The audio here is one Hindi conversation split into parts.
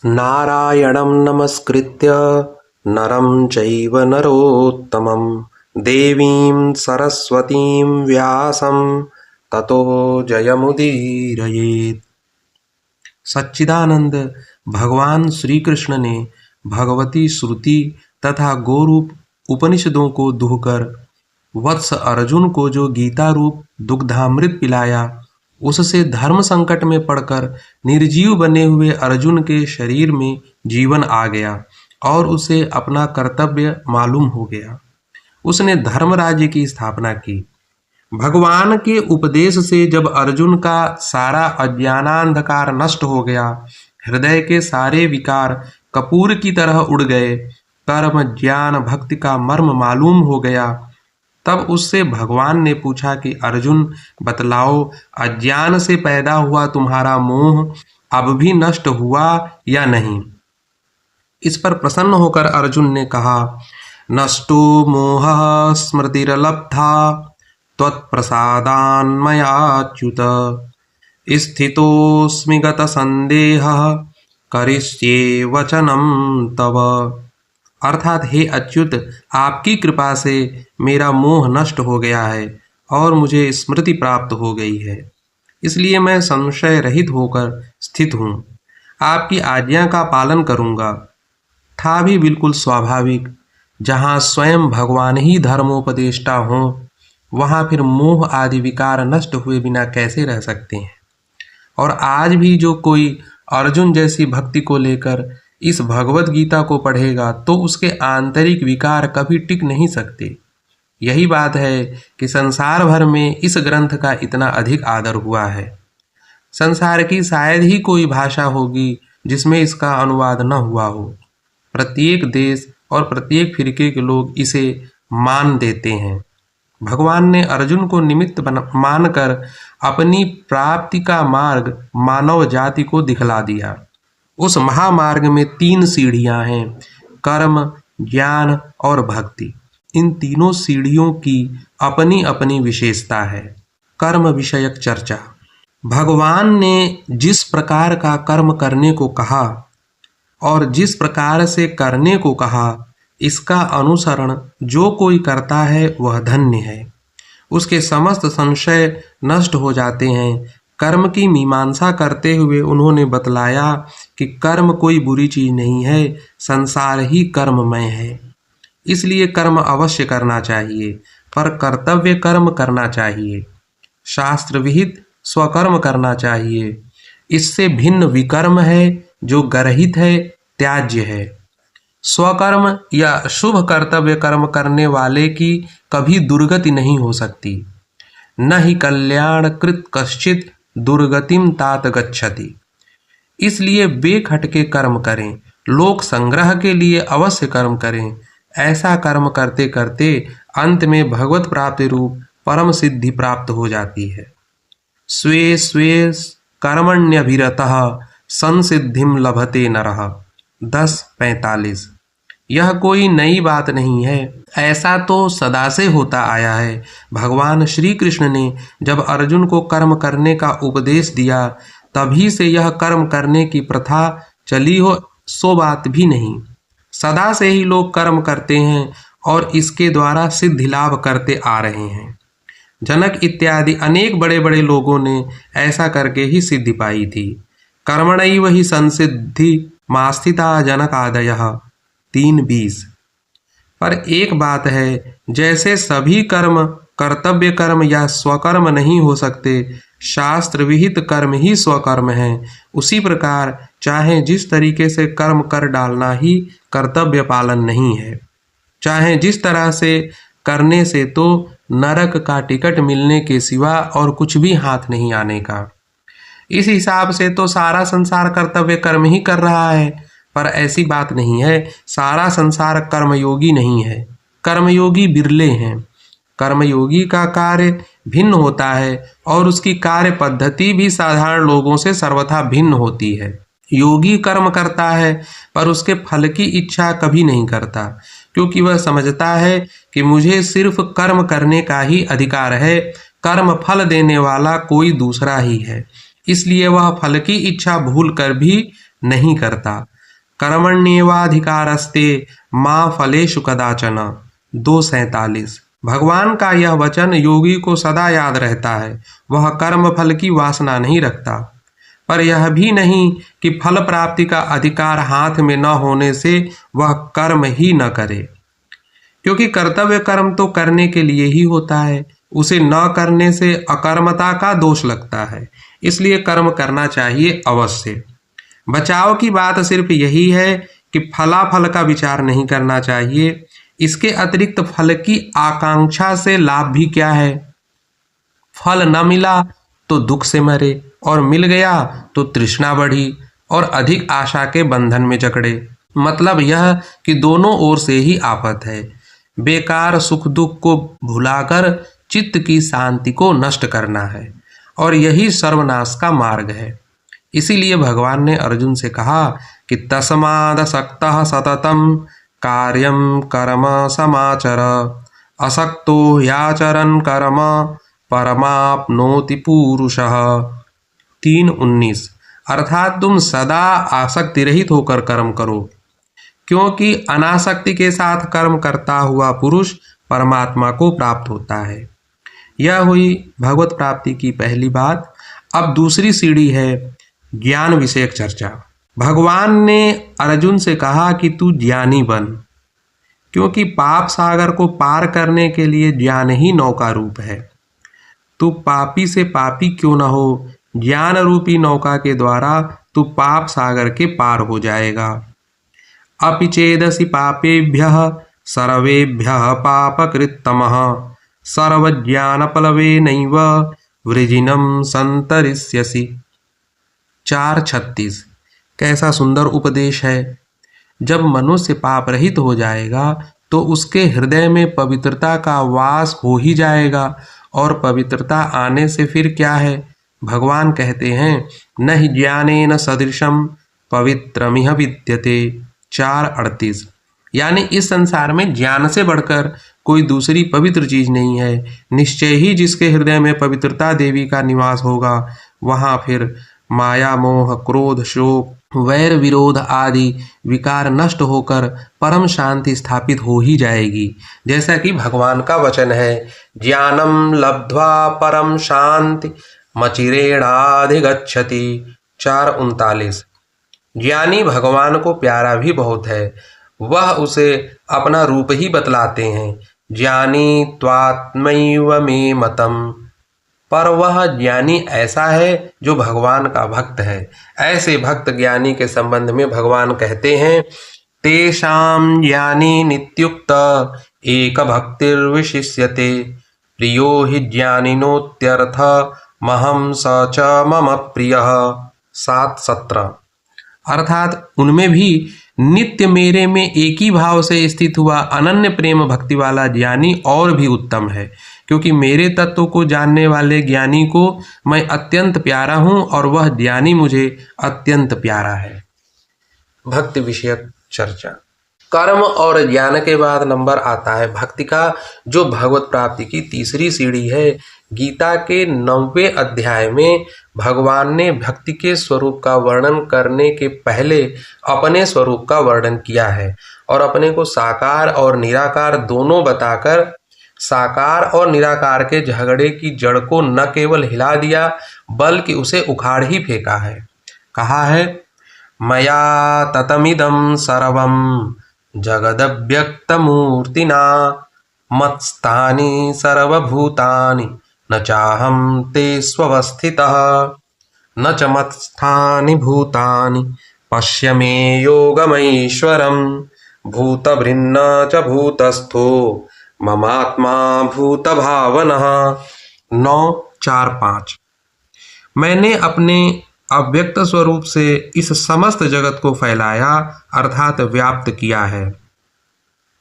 नारायणं नमस्कृत्य नरं चैव नरोत्तमं देवीं सरस्वतीं व्यासं ततो जयमुदीरयेत्। सच्चिदानंद भगवान श्री कृष्ण ने भगवती श्रुति तथा गोरूप उपनिषदों को दुहकर वत्स अर्जुन को जो गीता रूप दुग्धामृत पिलाया, उससे धर्म संकट में पड़कर निर्जीव बने हुए अर्जुन के शरीर में जीवन आ गया और उसे अपना कर्तव्य मालूम हो गया। उसने धर्म राज्य की स्थापना की। भगवान के उपदेश से जब अर्जुन का सारा अज्ञानांधकार नष्ट हो गया, हृदय के सारे विकार कपूर की तरह उड़ गए, कर्म ज्ञान भक्ति का मर्म मालूम हो गया, तब उससे भगवान ने पूछा कि अर्जुन बतलाओ, अज्ञान से पैदा हुआ तुम्हारा मोह अब भी नष्ट हुआ या नहीं। इस पर प्रसन्न होकर अर्जुन ने कहा, नष्टो मोहः स्मृतिर्लब्धा त्वत्प्रसादान्मयाच्युत स्थितोऽस्मि गतसन्देहः करिष्ये वचनं तव। अर्थात हे अच्युत, आपकी कृपा से मेरा मोह नष्ट हो गया है और मुझे स्मृति प्राप्त हो गई है, इसलिए मैं संशय रहित होकर स्थित हूँ। आपकी आज्ञा का पालन करूँगा। था भी बिल्कुल स्वाभाविक, जहाँ स्वयं भगवान ही धर्मोपदेष्टा हों, वहाँ फिर मोह आदि विकार नष्ट हुए बिना कैसे रह सकते हैं। और आज भी जो कोई अर्जुन जैसी भक्ति को लेकर इस भगवत गीता को पढ़ेगा तो उसके आंतरिक विकार कभी टिक नहीं सकते। यही बात है कि संसार भर में इस ग्रंथ का इतना अधिक आदर हुआ है। संसार की शायद ही कोई भाषा होगी जिसमें इसका अनुवाद न हुआ हो। प्रत्येक देश और प्रत्येक फिरके के लोग इसे मान देते हैं। भगवान ने अर्जुन को निमित्त मानकर अपनी प्राप्ति का मार्ग मानव जाति को दिखला दिया। उस महामार्ग में 3 सीढ़ियां हैं, कर्म, ज्ञान और भक्ति। इन तीनों सीढ़ियों की अपनी अपनी विशेषता है। कर्म विषयक चर्चा। भगवान ने जिस प्रकार का कर्म करने को कहा और जिस प्रकार से करने को कहा, इसका अनुसरण जो कोई करता है वह धन्य है। उसके समस्त संशय नष्ट हो जाते हैं। कर्म की मीमांसा करते हुए उन्होंने बतलाया कि कर्म कोई बुरी चीज नहीं है, संसार ही कर्ममय है। इसलिए कर्म अवश्य करना चाहिए, पर कर्तव्य कर्म करना चाहिए। शास्त्र विहित स्वकर्म करना चाहिए। इससे भिन्न विकर्म है जो गर्हित है, त्याज्य है। स्वकर्म या शुभ कर्तव्य कर्म करने वाले की कभी दुर्गति नहीं हो सकती। न ही कल्याण कृत कश्चित दुर्गतिम तात गच्छति। इसलिए बेखटके कर्म करें, लोक संग्रह के लिए अवश्य कर्म करें। ऐसा कर्म करते करते अंत में भगवत प्राप्ति रूप परम सिद्धि प्राप्त हो जाती है। स्वे स्वे कर्मण्यभिरतः संसिद्धिम लभते नरः। 10:45। यह कोई नई बात नहीं है, ऐसा तो सदा से होता आया है। भगवान श्री कृष्ण ने जब अर्जुन को कर्म करने का उपदेश दिया, तभी से यह कर्म करने की प्रथा चली हो सो बात भी नहीं। सदा से ही लोग कर्म करते हैं और इसके द्वारा सिद्धि लाभ करते आ रहे हैं। जनक इत्यादि अनेक बड़े बड़े लोगों ने ऐसा करके ही सिद्धि पाई थी। कर्मणैव हि संसिद्धि मास्थिता जनकादयः 3:20। पर एक बात है, जैसे सभी कर्म कर्तव्य कर्म या स्वकर्म नहीं हो सकते, शास्त्र विहित कर्म ही स्वकर्म है, उसी प्रकार चाहे जिस तरीके से कर्म कर डालना ही कर्तव्य पालन नहीं है। चाहे जिस तरह से करने से तो नरक का टिकट मिलने के सिवा और कुछ भी हाथ नहीं आने का। इस हिसाब से तो सारा संसार कर्तव्य कर्म ही कर रहा है, पर ऐसी बात नहीं है। सारा संसार कर्मयोगी नहीं है, कर्मयोगी बिरले हैं। कर्मयोगी का कार्य भिन्न होता है और उसकी कार्य पद्धति भी साधारण लोगों से सर्वथा भिन्न होती है। योगी कर्म करता है पर उसके फल की इच्छा कभी नहीं करता, क्योंकि वह समझता है कि मुझे सिर्फ कर्म करने का ही अधिकार है, कर्म फल देने वाला कोई दूसरा ही है। इसलिए वह फल की इच्छा भूल कर भी नहीं करता। कर्मण्येवाधिकारस्ते माँ फलेषु कदाचन। 2:47। भगवान का यह वचन योगी को सदा याद रहता है। वह कर्म फल की वासना नहीं रखता, पर यह भी नहीं कि फल प्राप्ति का अधिकार हाथ में न होने से वह कर्म ही न करे, क्योंकि कर्तव्य कर्म तो करने के लिए ही होता है। उसे न करने से अकर्मता का दोष लगता है, इसलिए कर्म करना चाहिए अवश्य। बचाव की बात सिर्फ यही है कि फलाफल का विचार नहीं करना चाहिए। इसके अतिरिक्त फल की आकांक्षा से लाभ भी क्या है? फल न मिला तो दुख से मरे, और मिल गया तो तृष्णा बढ़ी और अधिक आशा के बंधन में जकड़े। मतलब यह कि दोनों ओर से ही आफत है। बेकार सुख दुख को भुलाकर चित्त की शांति को नष्ट करना है, और यही सर्वनाश का मार्ग है। इसीलिए भगवान ने अर्जुन से कहा कि तस्मादसक्तः सततं कार्यं कर्म समाचर, असक्तो ह्याचरन् कर्म परमाप्नोति पुरुषः। 3:19। अर्थात तुम सदा आसक्ति रहित होकर कर्म करो, क्योंकि अनासक्ति के साथ कर्म करता हुआ पुरुष परमात्मा को प्राप्त होता है। यह हुई भगवत प्राप्ति की पहली बात। अब दूसरी सीढ़ी है ज्ञान विषयक चर्चा। भगवान ने अर्जुन से कहा कि तू ज्ञानी बन, क्योंकि पाप सागर को पार करने के लिए ज्ञान ही नौका रूप है। तू पापी से पापी क्यों न हो, ज्ञान रूपी नौका के द्वारा तू पाप सागर के पार हो जाएगा। अपि चेदसि पापेभ्यः सर्वेभ्यः पापकृत्तमः सर्वज्ञानपलवेनैव वृजिनं संतरिष्यसि। 4:36। कैसा सुंदर उपदेश है। जब मनुष्य पाप रहित हो जाएगा तो उसके हृदय में पवित्रता का वास हो ही जाएगा, और पवित्रता आने से फिर क्या है? भगवान कहते हैं न हि ज्ञानेन सदृशम पवित्रमिह विद्यते। 4:38। यानी इस संसार में ज्ञान से बढ़कर कोई दूसरी पवित्र चीज नहीं है। निश्चय ही जिसके हृदय में पवित्रता देवी का निवास होगा, वहां फिर माया मोह क्रोध शोक वैर विरोध आदि विकार नष्ट होकर परम शांति स्थापित हो ही जाएगी। जैसा कि भगवान का वचन है, ज्ञानम लब्ध्वा परम शांति मचिरेणाधिगच्छति। 4:39। ज्ञानी भगवान को प्यारा भी बहुत है, वह उसे अपना रूप ही बतलाते हैं। ज्ञानी त्वात्मैव मे मतम, पर वह ज्ञानी ऐसा है जो भगवान का भक्त है। ऐसे भक्त ज्ञानी के संबंध में भगवान कहते हैं तेषां ज्ञानी नित्युक्त एक भक्तिर्विशिष्यते प्रियो हि ज्ञानिनोत्यर्थ महं स च मम प्रियः। 7:17। अर्थात उनमें भी नित्य मेरे में एक ही भाव से स्थित हुआ अनन्य प्रेम भक्ति वाला ज्ञानी और भी उत्तम है, क्योंकि मेरे तत्व को जानने वाले ज्ञानी को मैं अत्यंत प्यारा हूं और वह ज्ञानी मुझे अत्यंत प्यारा है। भक्ति विषयक चर्चा। कर्म और ज्ञान के बाद नंबर आता है भक्ति का, जो भगवत प्राप्ति की तीसरी सीढ़ी है। गीता के 9वें अध्याय में भगवान ने भक्ति के स्वरूप का वर्णन करने के पहले अपने स्वरूप का वर्णन किया है, और अपने को साकार और निराकार दोनों बताकर साकार और निराकार के झगड़े की जड़ को न केवल हिला दिया बल्कि उसे उखाड़ ही फेंका है। कहा है मया ततमिदं सर्वं जगदव्यक्तमूर्तिना मत्स्थानि सर्वभूतानि न चाहं ते स्वस्थितः न च मत्स्थानि भूतानि पश्य मे योगमैश्वरं भूतभृन्न च भूतस्थो ममात्मा भूतभावनः। 9:4-5। मैंने अपने अव्यक्त स्वरूप से इस समस्त जगत को फैलाया अर्थात व्याप्त किया है।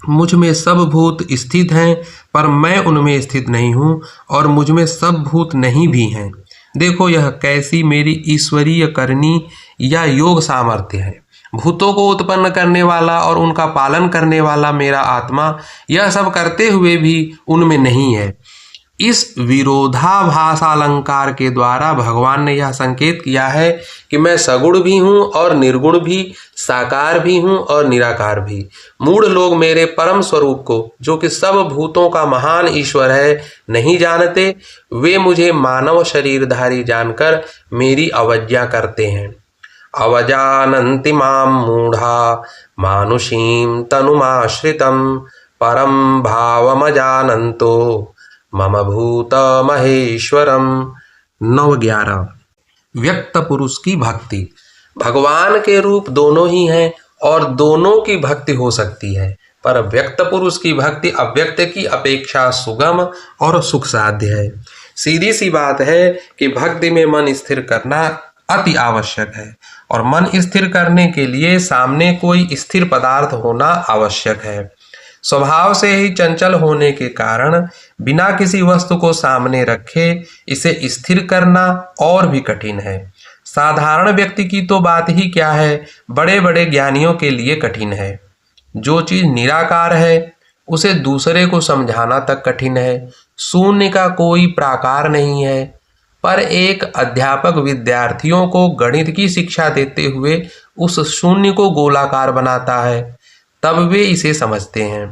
मुझ में सब भूत स्थित हैं, पर मैं उनमें स्थित नहीं हूँ, और मुझ में सब भूत नहीं भी हैं। देखो यह कैसी मेरी ईश्वरीय करनी या योग सामर्थ्य है। भूतों को उत्पन्न करने वाला और उनका पालन करने वाला मेरा आत्मा यह सब करते हुए भी उनमें नहीं है। इस विरोधाभास अलंकार के द्वारा भगवान ने यह संकेत किया है कि मैं सगुण भी हूँ और निर्गुण भी, साकार भी हूँ और निराकार भी। मूढ़ लोग मेरे परम स्वरूप को, जो कि सब भूतों का महान ईश्वर है, नहीं जानते। वे मुझे मानव शरीरधारी जानकर मेरी अवज्ञा करते हैं। अवजानन्ति मां मूढ़ा मानुषीं तनुमाश्रितं परम भावमजानन्तो मम भूत महेश्वरम। 9-11 व्यक्त पुरुष की भक्ति। भगवान के रूप दोनों ही हैं और दोनों की भक्ति हो सकती है, पर व्यक्त पुरुष की भक्ति अव्यक्त की अपेक्षा सुगम और सुख साध्य है। सीधी सी बात है कि भक्ति में मन स्थिर करना अति आवश्यक है और मन स्थिर करने के लिए सामने कोई स्थिर पदार्थ होना आवश्यक है। स्वभाव से ही चंचल होने के कारण बिना किसी वस्तु को सामने रखे इसे स्थिर करना और भी कठिन है। साधारण व्यक्ति की तो बात ही क्या है, बड़े बड़े ज्ञानियों के लिए कठिन है। जो चीज निराकार है उसे दूसरे को समझाना तक कठिन है। शून्य का कोई प्राकार नहीं है, पर एक अध्यापक विद्यार्थियों को गणित की शिक्षा देते हुए उस शून्य को गोलाकार बनाता है, तब वे इसे समझते हैं।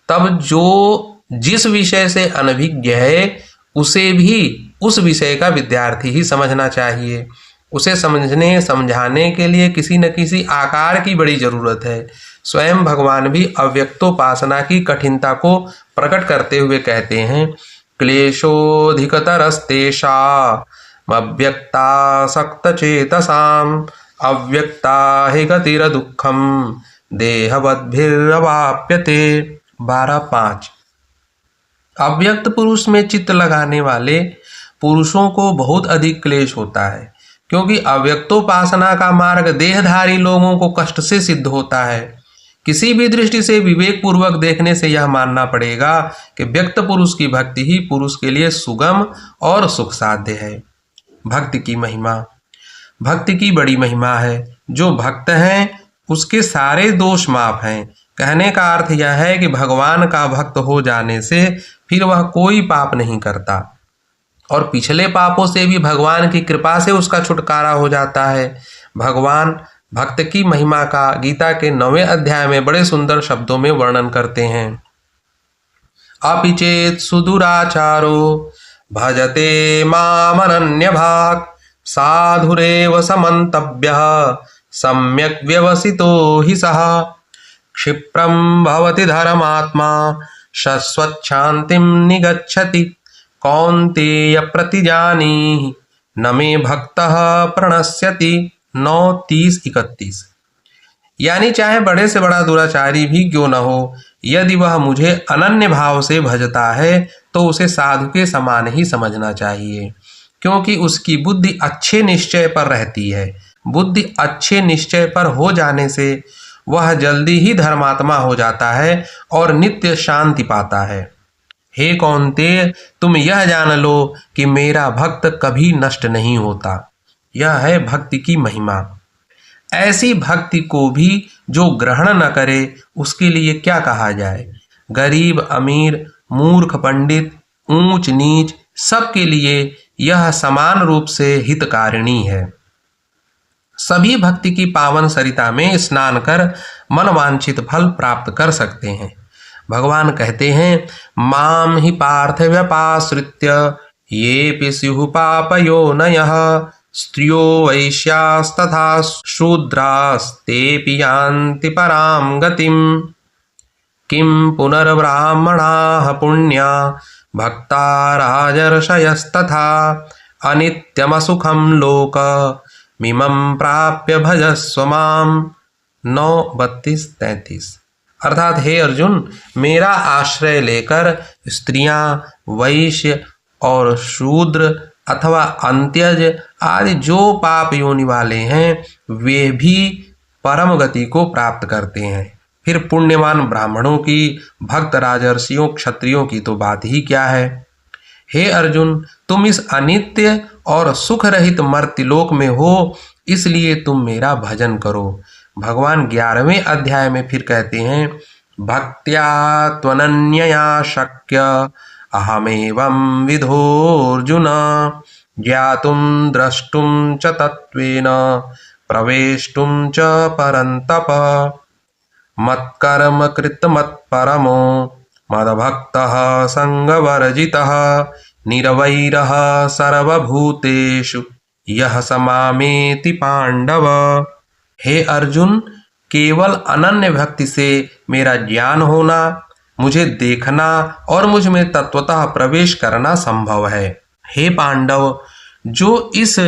तब जो जिस विषय से अनभिज्ञ है उसे भी उस विषय का विद्यार्थी ही समझना चाहिए। उसे समझने समझाने के लिए किसी न किसी आकार की बड़ी जरूरत है। स्वयं भगवान भी अव्यक्तोपासना की कठिनता को प्रकट करते हुए कहते हैं, क्लेशोऽधिकतरस्तेषामव्यक्तासक्तचेतसाम् अव्यक्ता हि गतिरदुःखम् देहवद्भिरवाप्यते। 12:5 अव्यक्त पुरुष में चित्त लगाने वाले पुरुषों को बहुत अधिक क्लेश होता है, क्योंकि अव्यक्तोपासना का मार्ग देहधारी लोगों को कष्ट से सिद्ध होता है। किसी भी दृष्टि से विवेक पूर्वक देखने से यह मानना पड़ेगा कि व्यक्त पुरुष की भक्ति ही पुरुष के लिए सुगम और सुख साध्य है। भक्ति की महिमा। भक्ति की बड़ी महिमा है। जो भक्त हैं उसके सारे दोष माफ हैं। कहने का अर्थ यह है कि भगवान का भक्त हो जाने से फिर वह कोई पाप नहीं करता और पिछले पापों से भी भगवान की कृपा से उसका छुटकारा हो जाता है। भगवान भक्त की महिमा का गीता के 9वें अध्याय में बड़े सुंदर शब्दों में वर्णन करते हैं। अपि चेत् सुदुराचारो भजते मामनन्यभाक् साधुरेव समन्तव्यः सम्यक् व्यवसितो हि सः क्षिप्रं भवति धर्मात्मा शश्वच्छान्तिं निगच्छति कौन्तेय प्रतिजानीहि न मे भक्तः प्रणश्यति। 9:30-31 यानी चाहे बड़े से बड़ा दुराचारी भी क्यों न हो, यदि वह मुझे अनन्य भाव से भजता है तो उसे साधु के समान ही समझना चाहिए, क्योंकि उसकी बुद्धि अच्छे निश्चय पर रहती है। बुद्धि अच्छे निश्चय पर हो जाने से वह जल्दी ही धर्मात्मा हो जाता है और नित्य शांति पाता है। हे कौन्तेय, तुम यह जान लो कि मेरा भक्त कभी नष्ट नहीं होता। यह है भक्ति की महिमा। ऐसी भक्ति को भी जो ग्रहण न करे उसके लिए क्या कहा जाए। गरीब अमीर, मूर्ख पंडित, ऊंच नीच, सबके लिए यह समान रूप से हितकारिणी है। सभी भक्ति की पावन सरिता में स्नान कर मनवांछित फल प्राप्त कर सकते हैं। भगवान कहते हैं, माम ही पार्थ व्यपाश्रित्य येऽपि स्युः पापयोनयः स्त्रियो वैश्यास्तथा शूद्रास्तेऽपि यान्ति परां गतिम् किं पुनर्ब्राह्मणाः पुण्या भक्ता राजर्षयस्तथा अनित्यमसुखं लोकमिमं प्राप्य भजस्व माम्। 9:32-33 अर्थात हे अर्जुन, मेरा आश्रय लेकर स्त्रियां, वैश्य और शूद्र अथवा अंत्यज आदि जो पाप योनि वाले हैं वे भी परम गति को प्राप्त करते हैं। फिर पुण्यवान ब्राह्मणों की, भक्त राजर्षियों, क्षत्रियों की तो बात ही क्या है। हे अर्जुन, तुम इस अनित्य और सुख रहित मर्त्यलोक में हो, इसलिए तुम मेरा भजन करो। भगवान 11वें अध्याय में फिर कहते हैं, भक्त्या त्वनन्यया शक्य अहमेवं विधोऽर्जुन ज्ञातुं द्रष्टुं च तत्त्वेन प्रवेष्टुं च परन्तप। मत्कर्म कृत मत्परमो मद्भक्तः संगवर्जितः निर्वैरः सर्वभूतेषु यः स मामेति पांडव। हे अर्जुन, केवल अनन्य भक्ति से मेरा ज्ञान होना, मुझे देखना और मुझ में तत्वतः प्रवेश करना संभव है। हे पांडव, जो इस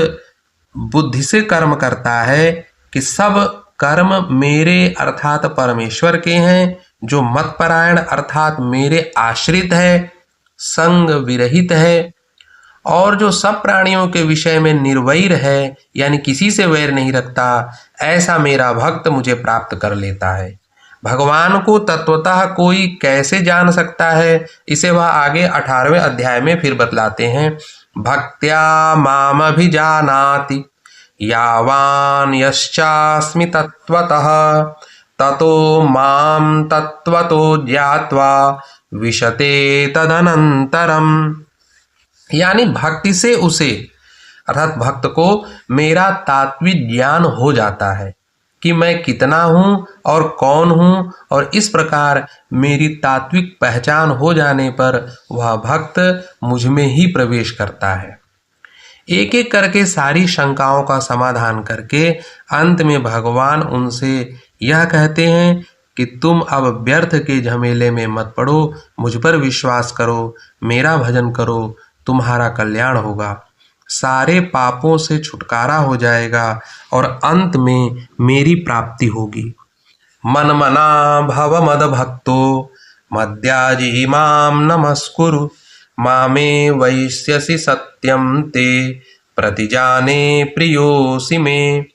बुद्धि से कर्म करता है कि सब कर्म मेरे अर्थात परमेश्वर के हैं, जो मतपरायण अर्थात मेरे आश्रित है, संग विरहित है, और जो सब प्राणियों के विषय में निर्वैर है यानी किसी से वैर नहीं रखता, ऐसा मेरा भक्त मुझे प्राप्त कर लेता है। भगवान को तत्वतः कोई कैसे जान सकता है, इसे वह आगे 18वें अध्याय में फिर बतलाते हैं। भक्त्या मामभिजानाति यावान यश्चास्मि तत्वतः ततो माम तत्वतो ज्ञात्वा विशते तदनंतरम। यानी भक्ति से उसे अर्थात भक्त को मेरा तात्विक ज्ञान हो जाता है कि मैं कितना हूं और कौन हूं, और इस प्रकार मेरी तात्विक पहचान हो जाने पर वह भक्त मुझ में ही प्रवेश करता है। एक एक करके सारी शंकाओं का समाधान करके अंत में भगवान उनसे यह कहते हैं कि तुम अब व्यर्थ के झमेले में मत पड़ो, मुझ पर विश्वास करो, मेरा भजन करो, तुम्हारा कल्याण होगा, सारे पापों से छुटकारा हो जाएगा और अंत में मेरी प्राप्ति होगी। मन मना भव मद भक्तो मद्याजी माम नमस्कुरु मामे वैश्यसि सत्यम ते प्रतिजाने प्रियोसि मे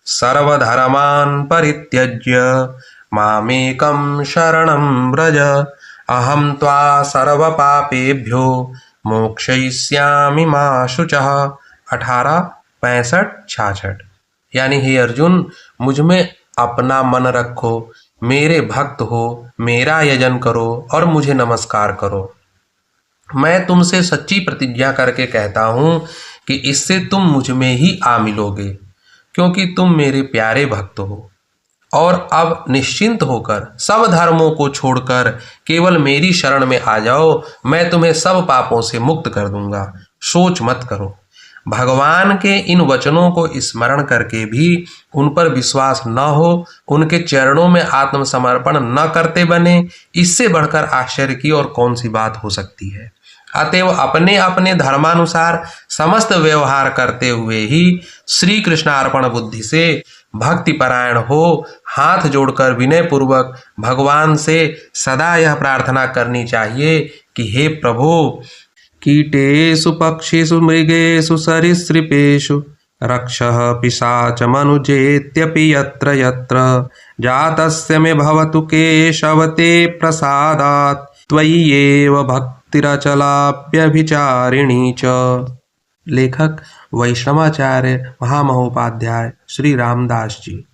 सर्वधर्मान् परित्यज्य मामेकं शरणं व्रज अहं त्वा सर्वपापेभ्यो मोक्षयिष्यामि मा शुचः। 18, 65, 66। यानी हे अर्जुन, मुझ में अपना मन रखो, मेरे भक्त हो, मेरा यजन करो और मुझे नमस्कार करो। मैं तुमसे सच्ची प्रतिज्ञा करके कहता हूं कि इससे तुम मुझ में ही आ मिलोगे, क्योंकि तुम मेरे प्यारे भक्त हो। और अब निश्चिंत होकर सब धर्मों को छोड़कर केवल मेरी शरण में आ जाओ, मैं तुम्हें सब पापों से मुक्त कर दूंगा, सोच मत करो। भगवान के इन वचनों को स्मरण करके भी उन पर विश्वास न हो, उनके चरणों में आत्मसमर्पण न करते बने, इससे बढ़कर आश्चर्य की और कौन सी बात हो सकती है। अतएव अपने अपने धर्मानुसार समस्त व्यवहार करते हुए ही श्री कृष्णार्पण बुद्धि से भक्ति परायण हो, हाथ जोड़कर विनय पूर्वक भगवान से सदा यह प्रार्थना करनी चाहिए कि हे प्रभु, कीटेषु पक्षिषु मृगेषु सरीसृपेषु रक्षः पिशाचमनुजेत्यपि यत्र यत्र जातस्य मे भवतु केशव ते प्रसादात् त्वय्येव भक्तिरचलाप्यभिचारिणी च। लेखक वैष्णवाचार्य महामहोपाध्याय श्री रामदास जी।